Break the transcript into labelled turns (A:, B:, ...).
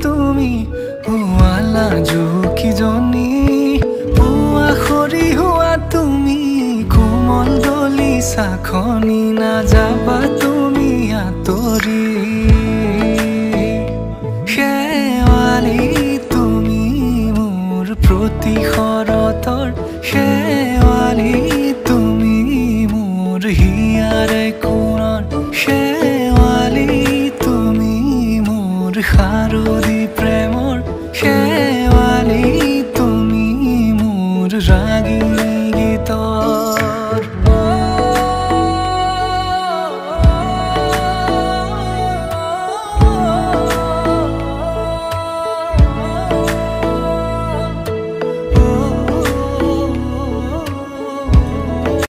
A: তুমি হুৱালা জুকিজনী পুৱা খৰি হোৱা তুমি কোমল দলি চাখনি নাযাবা তুমি আঁতৰি শেৱালি তুমি মোৰ প্ৰতি শৰতৰ